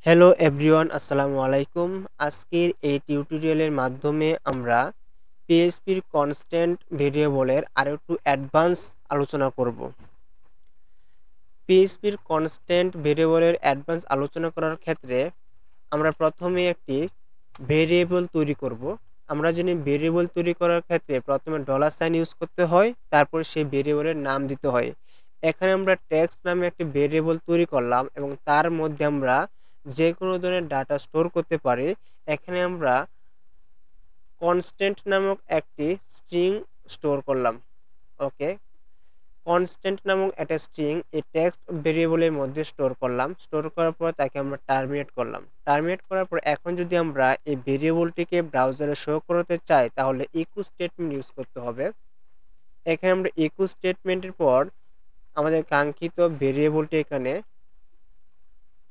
Hello everyone, আসসালামু আলাইকুম। আজকের এই টিউটোরিয়ালের মাধ্যমে আমরা পিএইচপির কনস্ট্যান্ট ভেরিয়েবলের আরও একটু অ্যাডভান্স আলোচনা করব। পিএইচপির কনস্ট্যান্ট ভেরিয়েবলের অ্যাডভান্স আলোচনা করার ক্ষেত্রে আমরা প্রথমে একটি ভেরিয়েবল তৈরি করব। আমরা জানি ভেরিয়েবল তৈরি করার ক্ষেত্রে প্রথমে ডলার সাইন ইউজ করতে হয়, তারপর সেই ভেরিয়েবলের নাম দিতে হয়। এখানে আমরা টেক্সট নামে একটি ভেরিয়েবল তৈরি করলাম এবং তার মধ্যে আমরা যে কোনো ধরনের ডাটা স্টোর করতে পারি। এখানে আমরা কনস্ট্যান্ট নামক একটি স্ট্রিং স্টোর করলাম। ওকে, কনস্ট্যান্ট নামক একটা স্ট্রিং এই টেক্সট ভেরিয়েবলের মধ্যে স্টোর করলাম। স্টোর করার পর তাকে আমরা টার্মিনেট করলাম। টার্মিনেট করার পর এখন যদি আমরা এই ভেরিয়েবলটিকে ব্রাউজারে শো করতে চাই তাহলে ইকো স্টেটমেন্ট ইউজ করতে হবে। এখানে আমরা ইকো স্টেটমেন্টের পর আমাদের কাঙ্ক্ষিত ভেরিয়েবলটি এখানে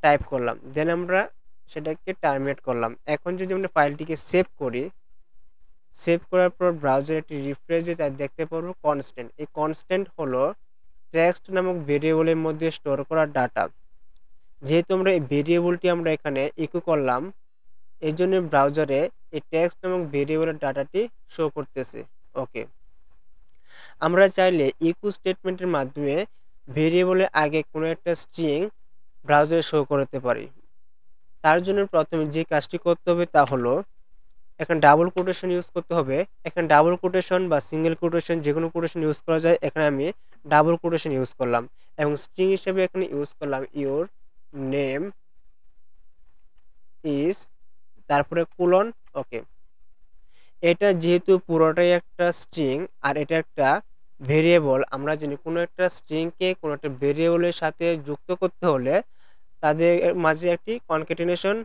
টাইপ করলাম, দেন আমরা সেটাকে টার্মিনেট করলাম। এখন যদি আমরা ফাইলটিকে সেভ করি, সেভ করার পর ব্রাউজারে একটি রিফ্রেশ দিয়ে তাই দেখতে পারবো কনস্ট্যান্ট। এই কনস্ট্যান্ট হলো টেক্সট নামক ভেরিয়েবলের মধ্যে স্টোর করা ডাটা। যেহেতু আমরা এই ভেরিয়েবলটি আমরা এখানে ইকো করলাম, এই জন্য ব্রাউজারে এই টেক্সট নামক ভেরিয়েবলের ডাটাটি শো করতেছে। ওকে, আমরা চাইলে ইকো স্টেটমেন্টের মাধ্যমে ভেরিয়েবলের আগে কোনো একটা স্ট্রিং ব্রাউজারে শো করতে পারি। তার জন্য প্রথমে যে কাজটি করতে হবে তা হলো এখানে ডাবল কোটেশন ইউজ করতে হবে। এখানে ডাবল কোটেশন বা সিঙ্গেল কোটেশন যে কোনো কোটেশন ইউজ করা যায়। এখানে আমি ডাবল কোটেশন ইউজ করলাম এবং স্ট্রিং হিসেবে এখানে ইউজ করলাম ইউর নেম ইজ, তারপরে কোলন। ওকে, এটা যেহেতু পুরোটাই একটা স্ট্রিং আর এটা একটা ভেরিয়েবল, আমরা জানি কোনো একটা স্ট্রিংকে কোনো একটা ভেরিয়েবলের সাথে যুক্ত করতে হলে তাদের মাঝে একটি কনক্যাটিনেশন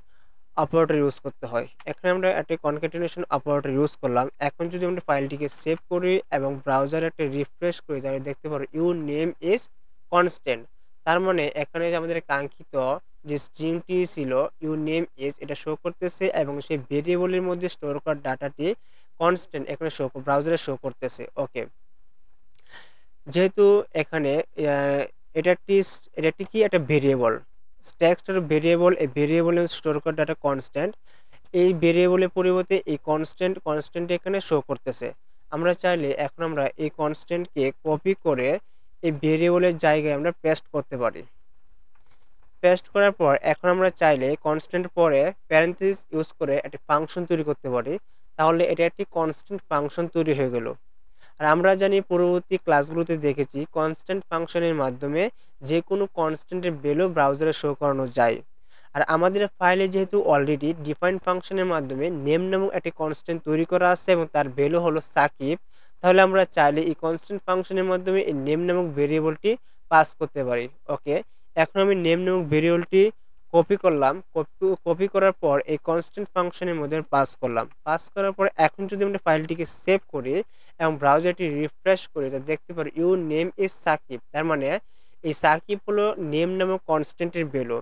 অপারেটর ইউজ করতে হয়। এখানে আমরা একটা কনক্যাটিনেশন অপারেটর ইউজ করলাম। এখন যদি আমরা ফাইলটিকে সেভ করি এবং ব্রাউজারে একটা রিফ্রেশ করি তাহলে দেখতে পারো ইউর নেম ইজ কনস্ট্যান্ট। তার মানে এখানে যে আমাদের কাঙ্ক্ষিত যে স্ট্রিংটি ছিল ইউর নেম ইজ, এটা শো করতেছে এবং সেই ভেরিয়েবলের মধ্যে স্টোর করা ডাটাটি কনস্ট্যান্ট এখানে ব্রাউজারে শো করতেছে। ওকে, যেহেতু এখানে এটা একটি এটা একটি কি একটা ভেরিয়েবল, টেক্সট ভেরিয়েবল, এই ভেরিয়েবলে স্টোর করা ডাটা কনস্ট্যান্ট। এই ভেরিয়েবলের পরিবর্তে এই কনস্ট্যান্ট এখানে শো করতেছে। আমরা চাইলে এখন আমরা এই কনস্ট্যান্টকে কপি করে এই ভেরিয়েবলের জায়গায় আমরা পেস্ট করতে পারি। পেস্ট করার পর এখন আমরা চাইলে কনস্ট্যান্ট পরে প্যারেন্থেসিস ইউজ করে একটি ফাংশন তৈরি করতে পারি। তাহলে এটা একটি কনস্ট্যান্ট ফাংশন তৈরি হয়ে গেল। আর আমরা জানি পরবর্তী ক্লাসগুলোতে দেখেছি কনস্ট্যান্ট ফাংশনের মাধ্যমে যে কোনো কনস্ট্যান্টের ভ্যালু ব্রাউজারে শো করানো যায়। আর আমাদের ফাইলে যেহেতু অলরেডি ডিফাইন ফাংশনের মাধ্যমে নেম নামক একটি কনস্ট্যান্ট তৈরি করা আছে এবং তার ভ্যালু হলো সাকিব, তাহলে আমরা চাইলে এই কনস্ট্যান্ট ফাংশনের মাধ্যমে এই নেম নামক ভেরিয়েবলটি পাস করতে পারি। ওকে, এখন আমি নেম নামক ভেরিয়েবলটি কপি করলাম। কপি করার পর এই কনস্ট্যান্ট ফাংশনের মধ্যে পাস করলাম। পাস করার পর এখন যদি আমরা ফাইলটিকে সেভ করি এবং ব্রাউজারটি রিফ্রেশ করি তো দেখতে পারি ইউর নেম ইজ সাকিব। তার মানে এই সাকিব হলো নেম নামক কনস্ট্যান্টের ভ্যালু।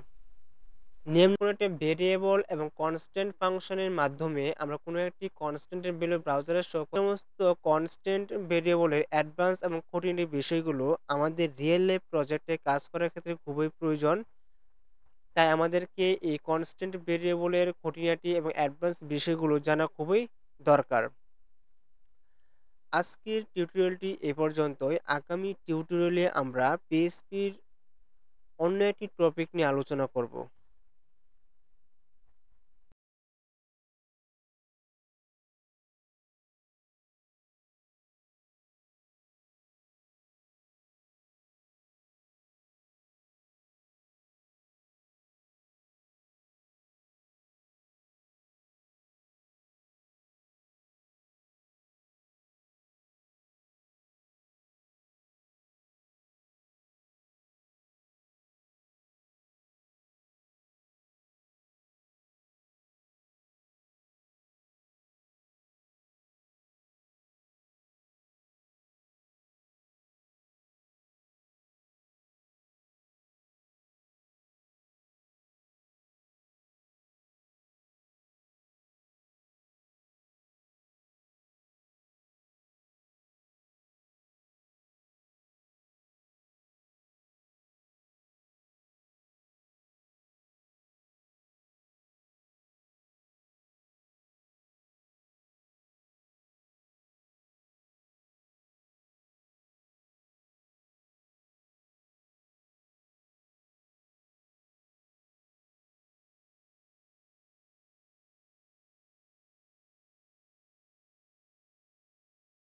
নেম কোনো একটা ভেরিয়েবল এবং কনস্ট্যান্ট ফাংশনের মাধ্যমে আমরা কোনো একটি কনস্ট্যান্টের ভ্যালু ব্রাউজারে শো করি। সমস্ত কনস্ট্যান্ট ভেরিয়েবলের অ্যাডভান্স এবং খুঁটিনাটি বিষয়গুলো আমাদের রিয়েল লাইফ প্রজেক্টে কাজ করার ক্ষেত্রে খুবই প্রয়োজন। তাই আমাদেরকে এই কনস্ট্যান্ট ভেরিয়েবলের খুঁটিনাটি এবং অ্যাডভান্স বিষয়গুলো জানা খুবই দরকার। আজকের টিউটোরিয়ালটি এ পর্যন্তই। আগামী টিউটোরিয়ালে আমরা পিএইচপির অন্য একটি টপিক নিয়ে আলোচনা করব।